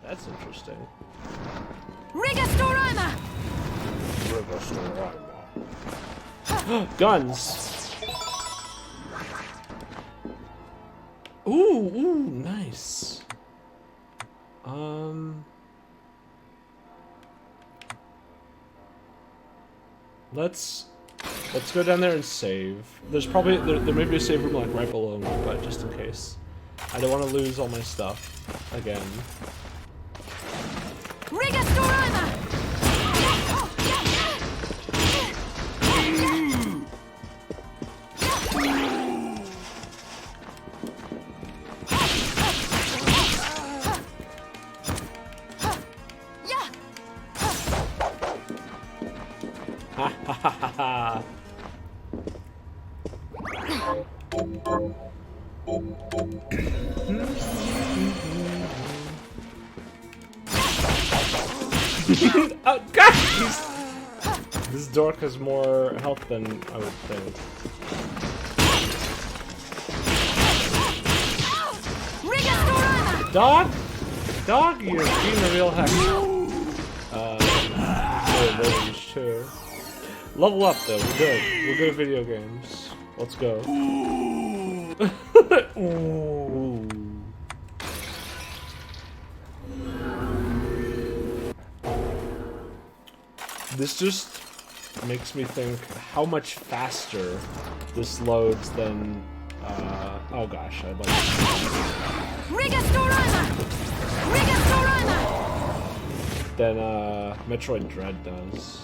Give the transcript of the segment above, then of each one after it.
That's interesting. Rigastorama! Guns! Ooh, nice. Let's go down there and save. There's probably there may be a save room like right below me, but just in case. I don't want to lose all my stuff again. Rigastorama! Ha ha ha ha ha! Oh God! This dork has more health than I would think. Dog? Dog, you're being a real heck. Range too. Level up though, we're good. We're good at video games. Let's go. Ooh. This just makes me think how much faster this loads than oh gosh, I'd like than Metroid Dread does.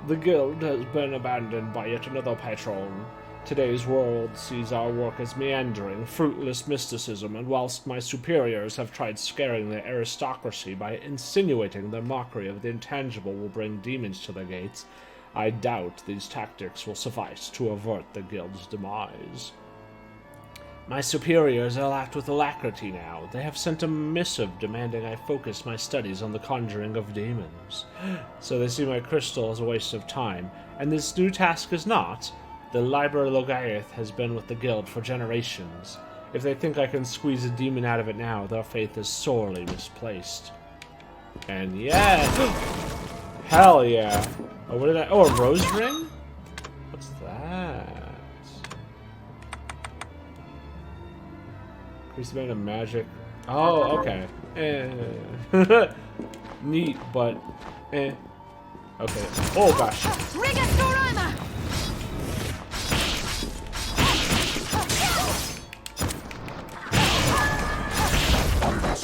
The guild has been abandoned by yet another patron. Today's world sees our work as meandering, fruitless mysticism, and whilst my superiors have tried scaring the aristocracy by insinuating their mockery of the intangible will bring demons to their gates, I doubt these tactics will suffice to avert the guild's demise. My superiors will act with alacrity now. They have sent a missive demanding I focus my studies on the conjuring of demons. So they see my crystal as a waste of time, and this new task is not. The Liber Logaeth has been with the guild for generations. If they think I can squeeze a demon out of it now, their faith is sorely misplaced. And yeah! Hell yeah! Oh, what did I... Oh, a rose ring? What's that? Increase the amount of magic. Oh, okay. Neat, but... Okay. Oh, gosh.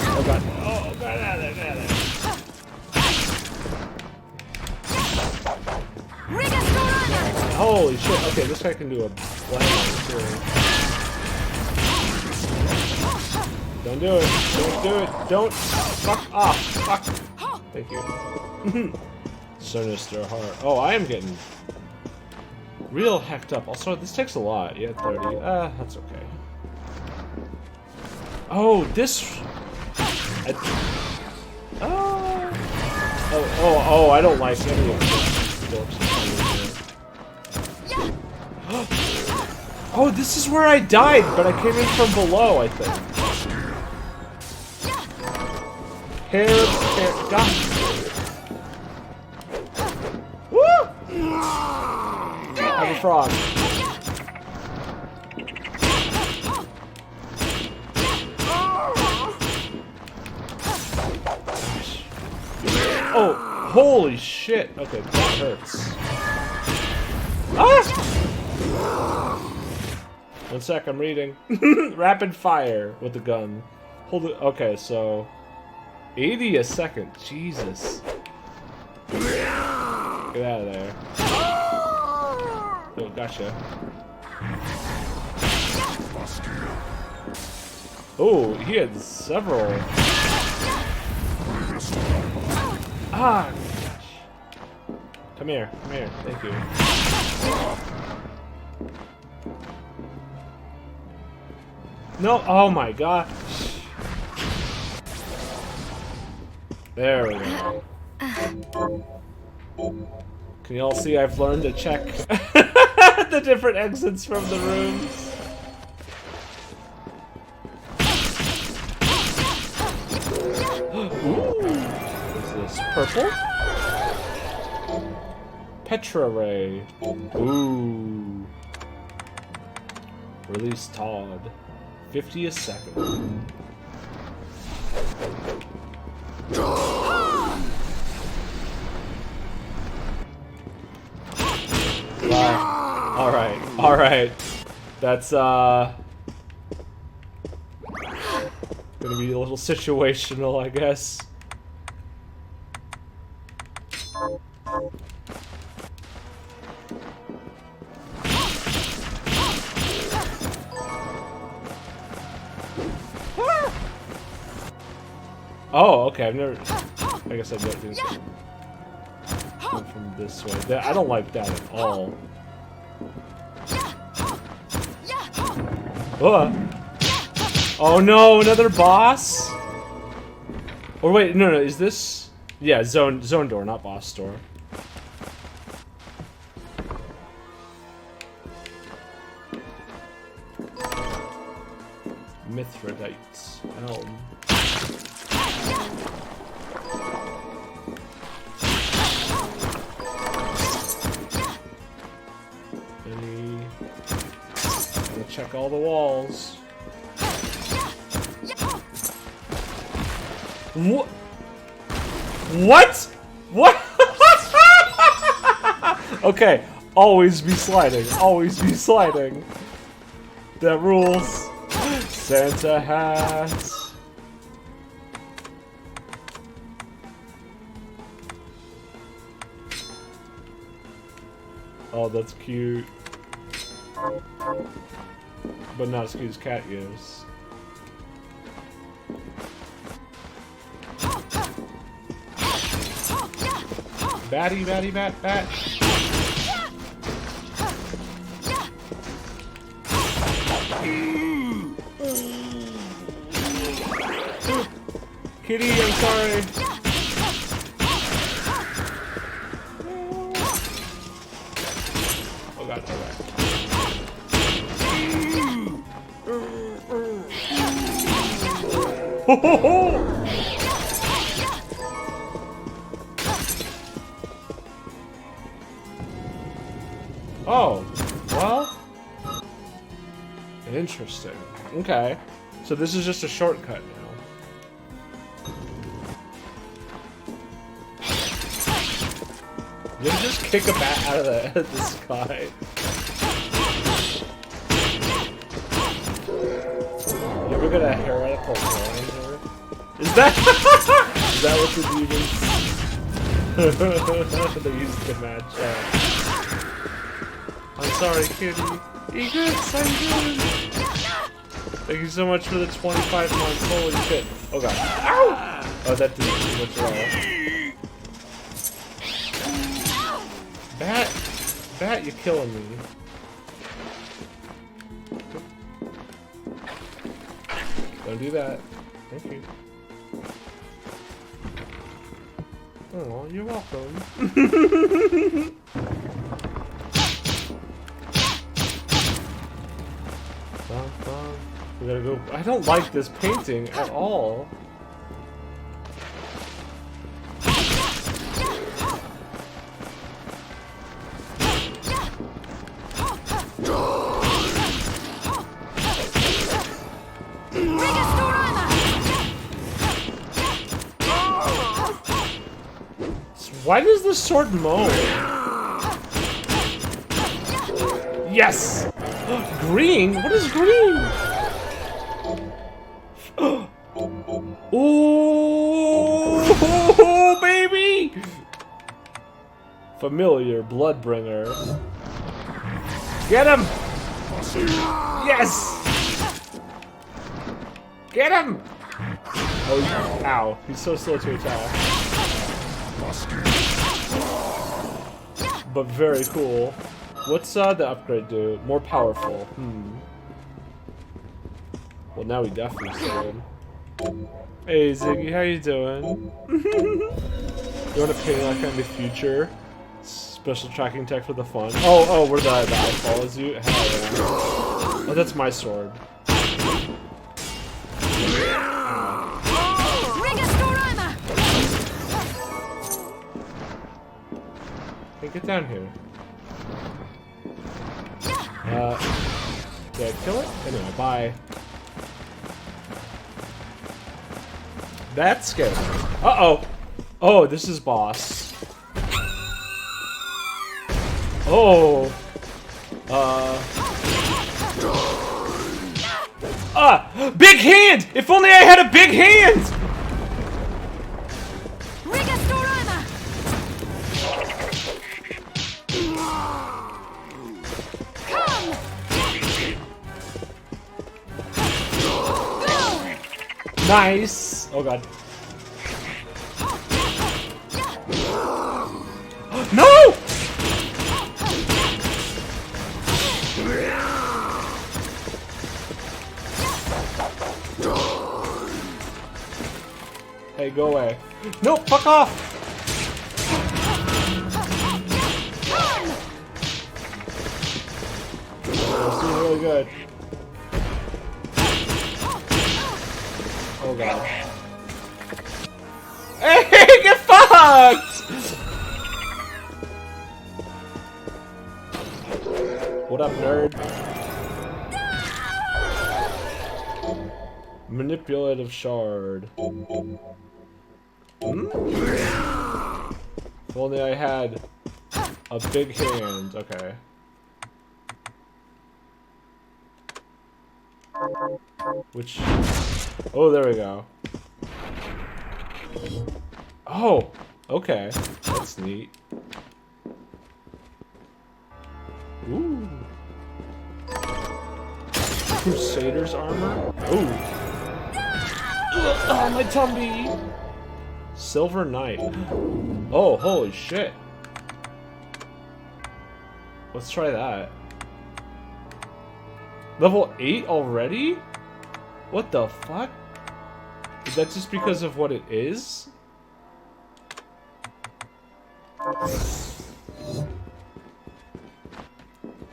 Oh god. Oh god, out of there, get out of there. Holy shit. Okay, this guy can do a blast too. Don't do it. Don't do it. Don't. Fuck off. Fuck. Thank you. Sinister heart. Oh, I am getting real hecked up. Also, this takes a lot. Yeah, 30. That's okay. Oh, this... Oh, I don't like any of this. Oh, this is where I died, but I came in from below, I think. Hair, God. Woo! I'm a frog. Oh, holy shit. Okay, that hurts. Ah! 1 sec, I'm reading. Rapid fire with the gun. Hold it. Okay, so 80 a second. Jesus. Get out of there. Oh, gotcha. Oh, he had several. Ah, gosh. Come here, thank you. No, oh my god. There we go. Can you all see I've learned to check the different exits from the rooms? Purple? Petra Ray. Ooh. Release Todd. 50 a second. Wow. Alright, alright. That's, gonna be a little situational, I guess. Oh, okay, I've never... I guess I don't do this from this way. I don't like that at all. Oh no, another boss? Or wait, no, is this... Yeah, zone door, not boss door. Mithridites. Elm. Check all the walls. What? What? What? Okay, always be sliding. Always be sliding. That rules. Santa hat. Oh, that's cute. But not as cute as cat use. Batty, batty, bat, bat. Kitty, I'm sorry. Oh god, oh god. Ho ho ho! Oh, well, interesting. Okay, so this is just a shortcut now. You just kick a bat out of the sky. You ever get a heretical grinder? Is that what the demons they used to match up? I'm sorry, kitty. Egrets, how you doing? Thank you so much for the 25 months. Holy shit. Oh god. Ow! Oh, that didn't do much at all. Bat, you're killing me. Don't do that. Thank you. Oh, you're welcome. We gotta go. I don't like this painting at all. Why does the sword moan? Yes! Green? What is green? Ooh, baby! Familiar Bloodbringer. Get him! Yes! Get him! Oh, ow. He's so slow to attack. But very cool. What's the upgrade do? More powerful. Well, now we definitely see him. Hey Ziggy, how you doing? You want to paint like in the future? Special tracking tech for the fun. Oh, where the eye follows you? Hell yeah. Oh, that's my sword. Hey, get down here. Did I kill it? Anyway, bye. That's scary. Uh-oh. Oh, this is boss. Oh. Big hand! If only I had a big hand! Nice! Oh god. No! Hey, go away. No, fuck off! This is really good. Oh god. Hey, get fucked! What up, nerd? Manipulative shard. If only I had a big hand. Okay. Which... Oh, there we go. Oh! Okay. That's neat. Ooh. Crusader's armor? Ooh. Oh, my tummy! Silver Knight. Oh, holy shit. Let's try that. Level 8 already? What the fuck? Is that just because of what it is?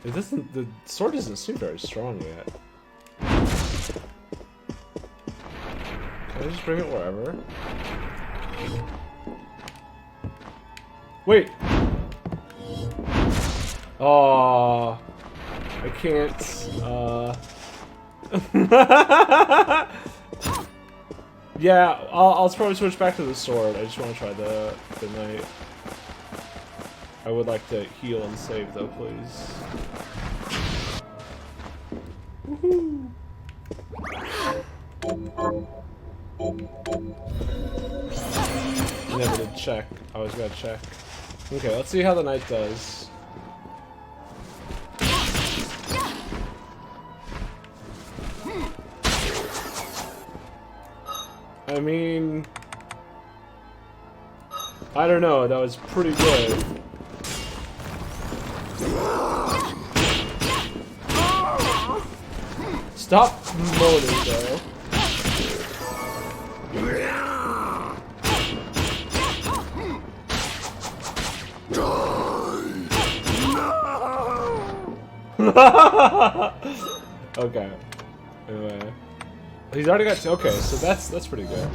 It doesn't... The sword doesn't seem very strong yet. Can I just bring it wherever? Wait! Oh, I can't, yeah, I'll probably switch back to the sword. I just want to try the knight. I would like to heal and save though, please. Woohoo! Never did check. Always gotta check. Okay, let's see how the knight does. I mean... I don't know, that was pretty good. Stop moaning, though. Okay. Anyway. He's already got two. Okay, so that's pretty good.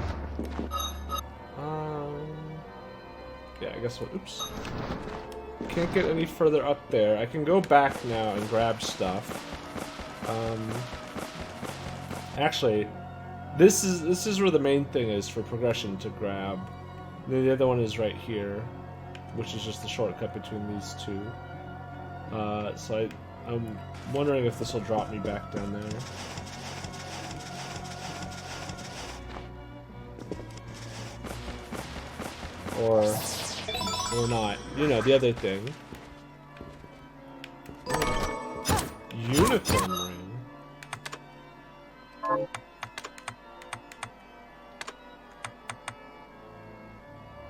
Yeah, I guess what? Oops. Can't get any further up there. I can go back now and grab stuff. Actually, this is where the main thing is for progression to grab. The other one is right here, which is just the shortcut between these two. So I'm wondering if this will drop me back down there. Or not. You know, the other thing. Unicorn ring.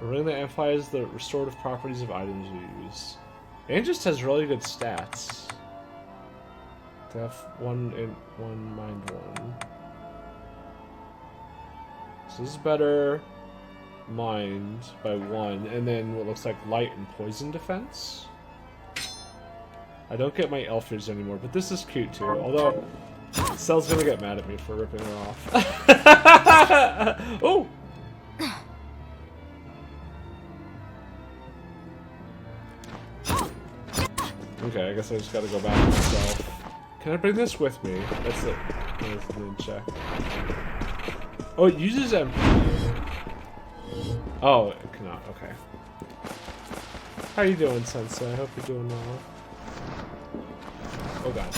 A ring that amplifies the restorative properties of items you use. And just has really good stats. To have one mind one. So this is better. Mind by 1, and then what looks like light and poison defense. I don't get my elf ears anymore, but this is cute too. Although, Cell's gonna get mad at me for ripping her off. Oh! Okay, I guess I just gotta go back myself. Can I bring this with me? That's it. That's the check. Oh, it uses MP. Oh, it cannot. Okay. How you doing, Sensei? I hope you're doing well. Oh god.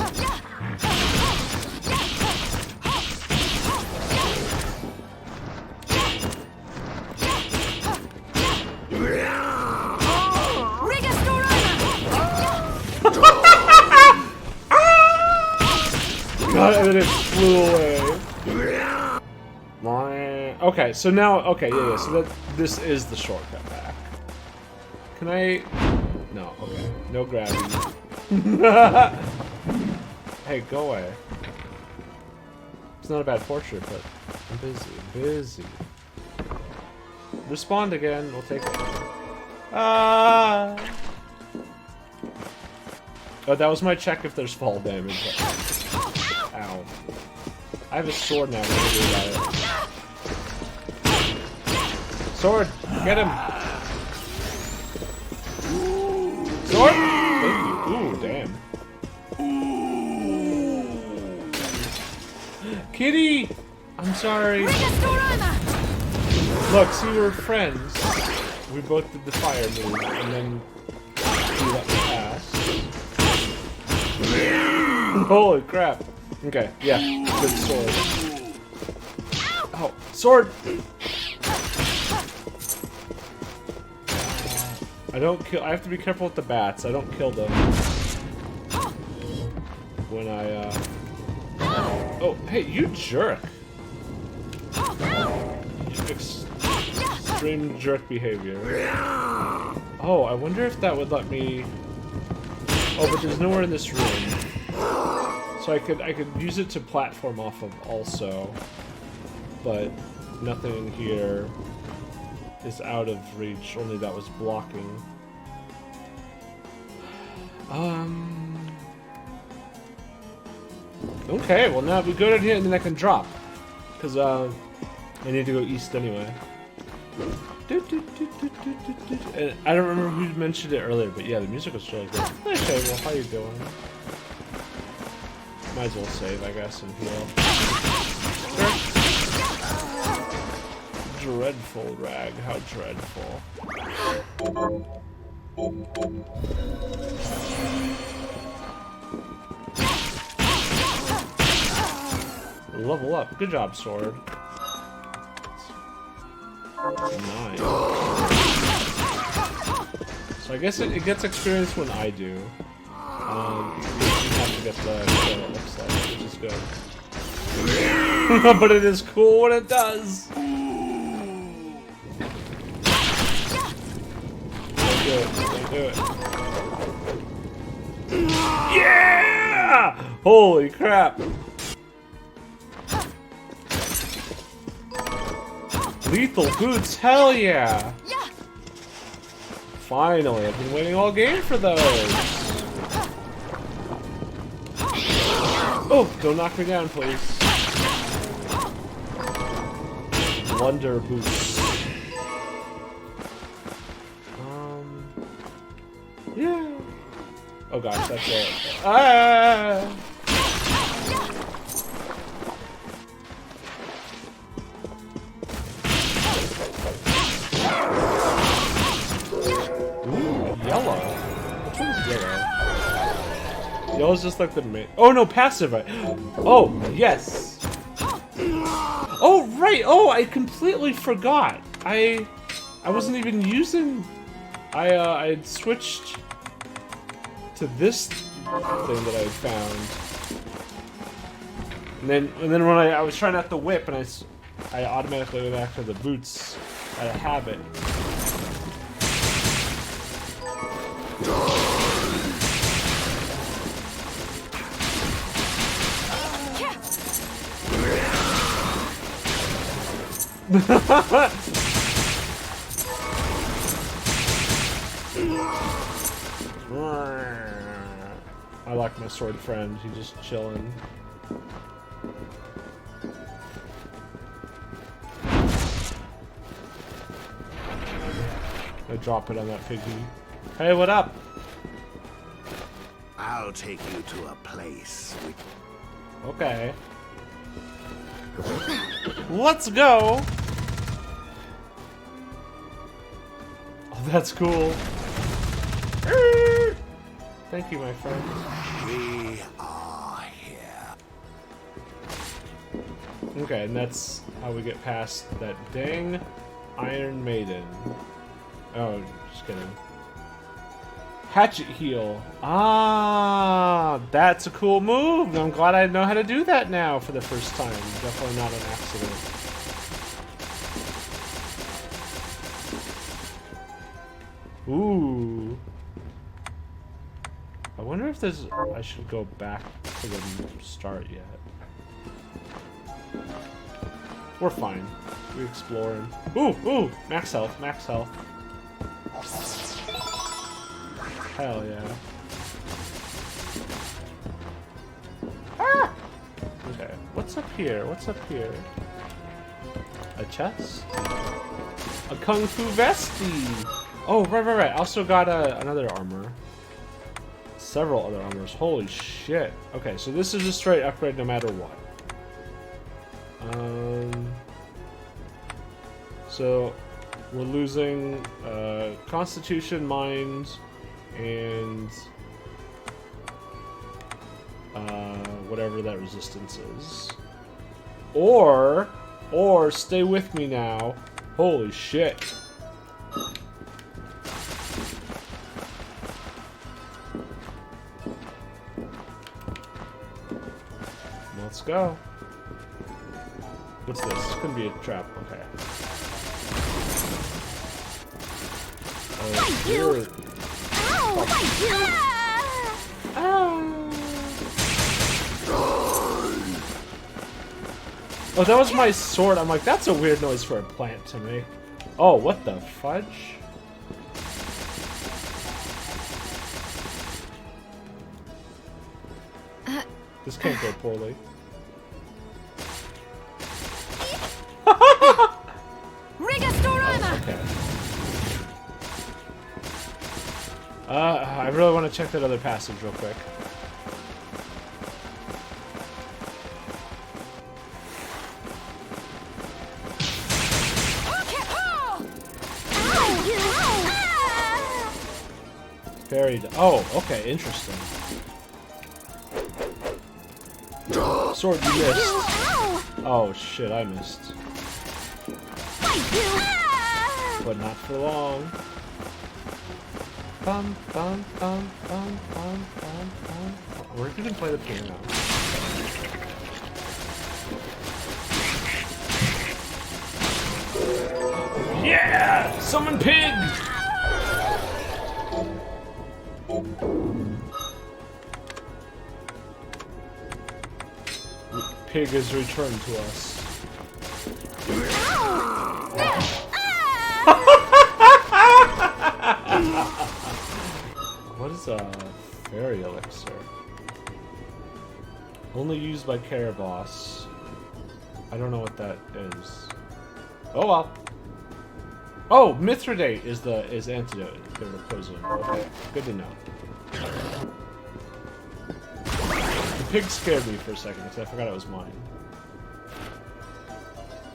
God, and then it flew away. Okay, so now, okay, yeah, so this is the shortcut back. Can I? No, okay, no gravity. Hey, go away. It's not a bad portrait, but I'm busy. Respond again, we'll take it. Ah! Oh, that was my check if there's fall damage. Ow. I have a sword now, what do I do about it? Sword! Get him! Sword! Thank you. Ooh, damn. Kitty! I'm sorry. Look, see, we're friends. We both did the fire move, and then you let me pass. Holy crap. Okay, yeah, good sword. Oh, sword! I don't kill. I have to be careful with the bats. I don't kill them when I. Oh, hey, you jerk! Extreme jerk behavior. Oh, I wonder if that would let me. Oh, but there's nowhere in this room, so I could use it to platform off of also, but nothing in here is out of reach. Only that was blocking. Okay, well now we go down here and then I can drop, because I need to go east anyway. And I don't remember who mentioned it earlier, but yeah, the music was really good. Okay, well, how you doing? Might as well save, I guess, and heal. Dreadful, Rag. How dreadful. Level up. Good job, sword. Nice. So I guess it gets experience when I do. You have to get the kill, it looks like, which is good. But it is cool when it does! Don't do it. Don't do it. Yeah! Holy crap! Lethal boots, hell yeah! Finally, I've been waiting all game for those! Oh, don't knock me down, please. Wonder boots. Yeah. Oh gosh, that's it. Ah! Yellow? Which one's yellow? Yellow's just like the main. Oh no, passive. Oh, yes. Oh, right. Oh, I completely forgot. I wasn't even using. I had switched to this thing that I found. And then when I was trying out the whip and I automatically went back to the boots out of habit. I like my sword friend, he's just chilling. I drop it on that piggy. Hey, what up? I'll take you to a place. Okay. Let's go! Oh, that's cool. Thank you, my friend. We are here. Okay, and that's how we get past that dang Iron Maiden. Oh, just kidding. Hatchet heal. Ah, that's a cool move. I'm glad I know how to do that now for the first time. Definitely not an accident. Ooh. I wonder if there's... I should go back to the start yet. We're fine. We're exploring. Ooh, ooh! Max health, max health. Hell yeah. Ah! Okay, what's up here? What's up here? A chest? A Kung Fu Vestie! Oh, right. I also got another armor. Several other armors. Holy shit. Okay, so this is a straight upgrade no matter what. So we're losing Constitution, Mind, and whatever that resistance is. Or stay with me now. Holy shit. Let's go. What's this? This could be a trap. Okay. Oh, you're... Oh, that was my sword. I'm like, that's a weird noise for a plant to me. Oh, what the fudge? This can't go poorly. Okay. I really want to check that other passage real quick. Buried. Oh, okay, interesting. Sword, you missed. Oh shit, I missed. But not for long. Bum, bum, bum, bum, bum, bum, bum. We're gonna play the piano. Yeah! Summon pig! Pig has returned to us. What is a fairy elixir? Only used by Caraboss. I don't know what that is. Oh well. Oh, Mithridate is antidote to poison. Okay, good to know. The pig scared me for a second because I forgot it was mine.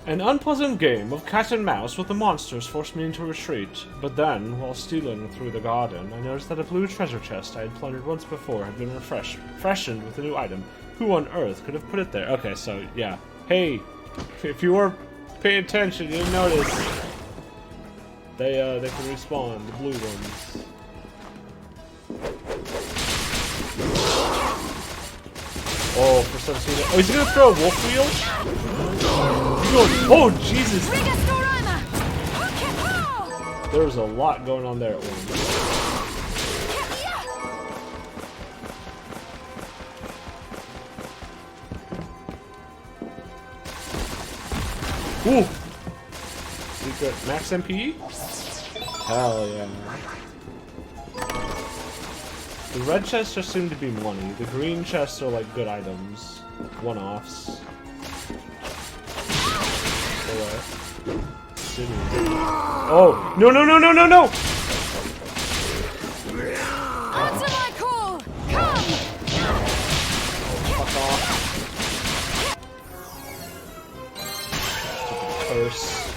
An unpleasant game of cat and mouse with the monsters forced me into retreat, but then, while stealing through the garden, I noticed that a blue treasure chest I had plundered once before had been freshened with a new item. Who on earth could have put it there? Okay, so, yeah. Hey, if you were paying attention, you didn't notice. They can respawn, the blue ones. Oh, for some reason. Oh, he's gonna throw a wolf wheel? Oh, Jesus! There's a lot going on there at once. Ooh! Secret max MP? Hell yeah. The red chests just seem to be money. The green chests are like good items. One-offs. Oh! No, no, no, no, no, no! Answer my call! Come! curse.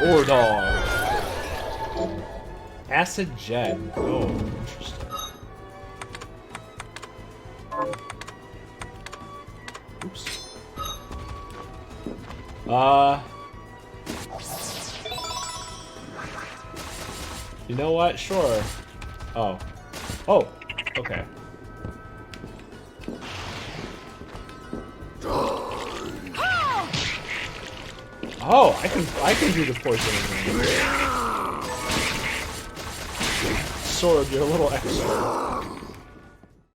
Ordar. Acid Gem. Oh, interesting. Oops. You know what? Sure. Oh. Oh. Okay. Oh, I can do the poisoning. Sword, you're a little extra.